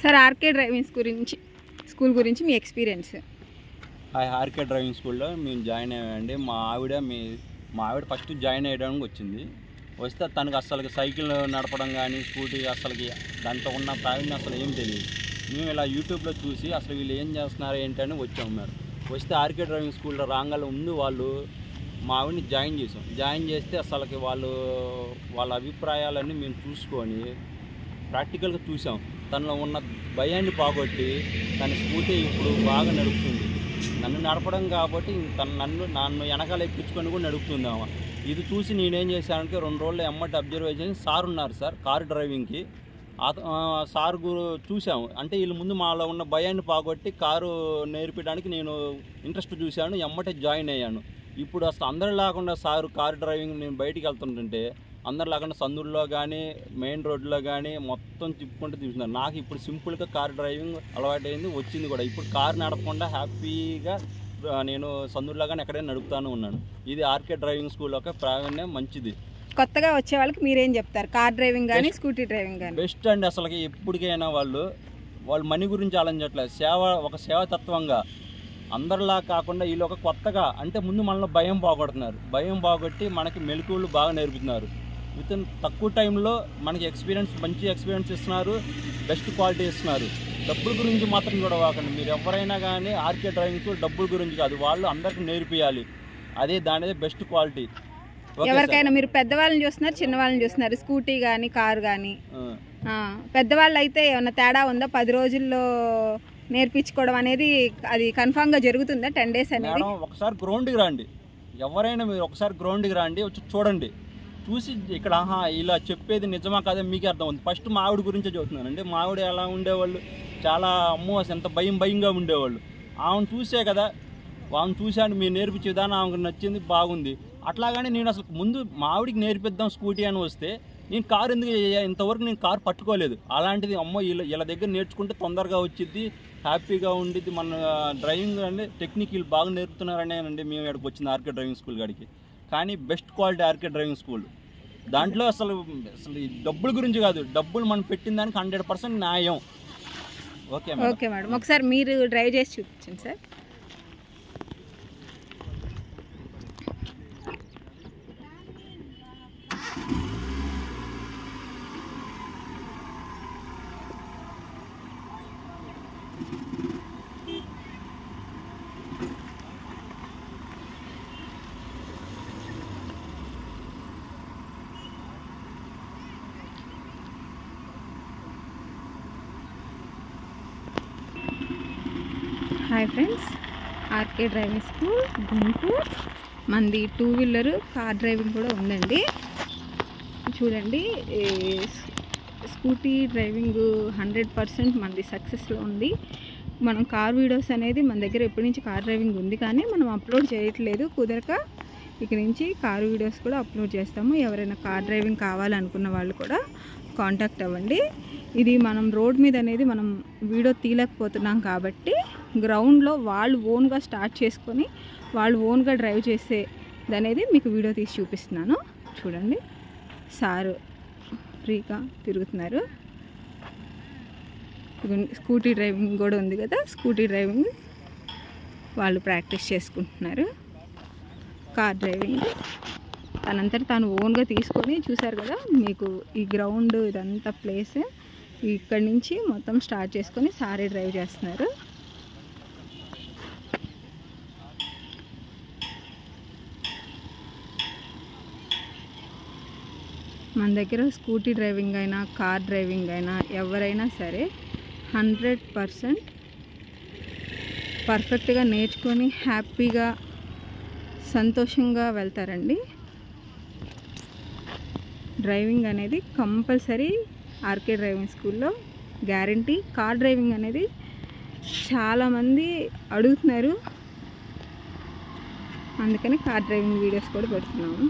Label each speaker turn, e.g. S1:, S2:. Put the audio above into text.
S1: Sir RK driving school గురించి మీ experience.
S2: RK driving స్కూల్లో మేము జాయిన్ అయ్యామండి. మా ఆవిడ ఫస్ట్ జాయిన్ అయ్యడానికి వచ్చింది. వస్తే తనకు అసలు సైకిల్ నడపడం కానీ స్కూటీ అసలుకి దాంతో ఉన్న ప్రావీణ్యం అసలు ఏం తెలియదు. మేము ఇలా యూట్యూబ్లో చూసి అసలు వీళ్ళు ఏం చేస్తున్నారు ఏంటని వచ్చాము. మేడం వస్తే ఆర్కే డ్రైవింగ్ స్కూల్లో రాగానే ముందు వాళ్ళు మా ఆవిడని జాయిన్ చేస్తే అసలుకి వాళ్ళ అభిప్రాయాలన్నీ మేము చూసుకొని ప్రాక్టికల్గా చూసాం. తనలో ఉన్న భయాన్ని పోగొట్టి తన స్కూటీ ఇప్పుడు బాగా నడుపుతుంది. నన్ను నడపడం కాబట్టి నన్ను వెనకాల ఎక్కించుకొని కూడా నడుపుతుంది ఆమె. ఇది చూసి నేనేం చేశానంటే 2 రోజులు ఎమ్మటి అబ్జర్వేషన్ సార్ ఉన్నారు సార్ కారు డ్రైవింగ్కి. సార్ చూసాము. అంటే వీళ్ళు ముందు మాలో ఉన్న భయాన్ని పోగొట్టి కారు నేర్పించడానికి నేను ఇంట్రెస్ట్ చూశాను. ఎమ్మటే జాయిన్ అయ్యాను. ఇప్పుడు అసలు అందరు లేకుండా సారు కారు డ్రైవింగ్ నేను బయటికి వెళ్తుంటుంటే అందరు లేకుండా సందుల్లో కానీ మెయిన్ రోడ్లో కానీ మొత్తం తిప్పుకుంటూ తీసుకున్నారు. నాకు ఇప్పుడు సింపుల్గా కార్ డ్రైవింగ్ అలవాటైంది, వచ్చింది కూడా. ఇప్పుడు కారు నడపకుండా హ్యాపీగా నేను సందుల్లో కానీ ఎక్కడైనా నడుపుతాను ఉన్నాను. ఇది ఆర్కే డ్రైవింగ్ స్కూల్ యొక్క ప్రావీణ్యం మంచిది.
S1: కొత్తగా వచ్చే వాళ్ళకి మీరేం చెప్తారు? కార్ డ్రైవింగ్ కానీ స్కూటీ డ్రైవింగ్ కానీ
S2: బెస్ట్ అండి. అసలుకి ఎప్పటికైనా వాళ్ళు మనీ గురించి ఆలోచించట్లేదు. ఒక సేవాతత్వంగా అందరిలా కాకుండా వీళ్ళు ఒక కొత్తగా అంటే ముందు మనలో భయం పోగొడుతున్నారు. భయం పోగొట్టి మనకి మెలకువలు బాగా నేర్పుతున్నారు. విత్ ఇన్ తక్కువ టైంలో మనకి మంచి ఎక్స్పీరియన్స్ ఇస్తున్నారు, బెస్ట్ క్వాలిటీ ఇస్తున్నారు. డబ్బుల గురించి మాత్రం కూడా వాకండి. మీరు ఎవరైనా కానీ ఆర్కే డ్రైవింగ్ స్కూల్ డబ్బుల గురించి కాదు, వాళ్ళు అందరికీ నేర్పియాలి. దానిదే బెస్ట్ క్వాలిటీ.
S1: ఎవరికైనా మీరు పెద్దవాళ్ళని చూస్తున్నారు, చిన్న వాళ్ళని చూస్తున్నారు, స్కూటీ కానీ కారు కానీ. పెద్దవాళ్ళు అయితే ఏమన్నా తేడా ఉందా? 10 రోజుల్లో నేర్పించుకోవడం అనేది అది కన్ఫామ్గా జరుగుతుందా? 10 days అనేది?
S2: ఒకసారి గ్రౌండ్కి రండి. ఎవరైనా మీరు ఒకసారి గ్రౌండ్కి రండి, వచ్చి చూడండి. చూసి ఇక్కడ ఇలా చెప్పేది నిజమా కాదా మీకే అర్థం అవుతుంది. ఫస్ట్ మా ఆవిడ గురించే చదువుతున్నానండి. మా ఆవిడ ఎలా ఉండేవాళ్ళు, చాలా అమ్మో ఎంత భయంగా ఉండేవాళ్ళు. ఆమెను చూసే కదా, ఆమెను చూశాను. మీరు నేర్పించే విధానం ఆమెకు నచ్చింది, బాగుంది. అట్లాగానే నేను అసలు ముందు మా ఆవిడికి నేర్పిద్దాం స్కూటీ అని వస్తే నేను కారు ఇంతవరకు నేను కారు పట్టుకోలేదు. అలాంటిది అమ్మో వీళ్ళ దగ్గర నేర్చుకుంటే తొందరగా వచ్చిద్ది, హ్యాపీగా ఉండిద్ది. మన డ్రైవింగ్ అంటే టెక్నిక్ వీళ్ళు బాగా నేర్పుతున్నారనే అండి మేము ఇక్కడికి వచ్చింది ఆర్కే డ్రైవింగ్ స్కూల్ కాడికి. కానీ best quality RK driving school. దాంట్లో అసలు డబ్బుల గురించి కాదు, డబ్బులు మనం పెట్టిన దానికి 100% న్యాయం.
S1: ఓకే మేడం, ఒకసారి మీరు డ్రైవ్ చేసి చూపించండి sir. Hi friends, RK driving school Guntur. మంది 2 వీలర్ కార్ డ్రైవింగ్ కూడా ఉందండి. చూడండి, స్కూటీ డ్రైవింగ్ 100% మనది సక్సెస్లో ఉంది. మనం కార్ వీడియోస్ అనేది మన దగ్గర ఎప్పటి నుంచి కార్ డ్రైవింగ్ ఉంది, కానీ మనం అప్లోడ్ చేయట్లేదు. కుదరక ఇక నుంచి కారు వీడియోస్ కూడా అప్లోడ్ చేస్తాము. ఎవరైనా కార్ డ్రైవింగ్ కావాలనుకున్న వాళ్ళు కూడా కాంటాక్ట్ అవ్వండి. ఇది మనం రోడ్ మీద అనేది మనం వీడియో తీయలేకపోతున్నాం కాబట్టి గ్రౌండ్లో వాళ్ళు ఓన్గా స్టార్ట్ చేసుకొని వాళ్ళు ఓన్గా డ్రైవ్ చేసేది అనేది మీకు వీడియో తీసి చూపిస్తున్నాను. చూడండి, సారు ఫ్రీగా తిరుగుతున్నారు. స్కూటీ డ్రైవింగ్ కూడా ఉంది కదా, స్కూటీ డ్రైవింగ్ వాళ్ళు ప్రాక్టీస్ చేసుకుంటున్నారు. కార్ డ్రైవింగ్ తనంతటి తాను ఓన్గా తీసుకొని చూసారు కదా, మీకు ఈ గ్రౌండ్ ఇదంతా ప్లేస్ ఇక్కడి నుంచి మొత్తం స్టార్ట్ చేసుకొని సారే డ్రైవ్ చేస్తున్నారు. మన దగ్గర స్కూటీ డ్రైవింగ్ అయినా కార్ డ్రైవింగ్ అయినా ఎవరైనా సరే 100% పర్ఫెక్ట్గా నేర్చుకొని హ్యాపీగా సంతోషంగా వెళ్తారండి. డ్రైవింగ్ అనేది కంపల్సరీ ఆర్కే డ్రైవింగ్ స్కూల్లో గ్యారంటీ. కార్ డ్రైవింగ్ అనేది చాలామంది అడుగుతున్నారు, అందుకని కార్ డ్రైవింగ్ వీడియోస్ కూడా పెడుతున్నాము.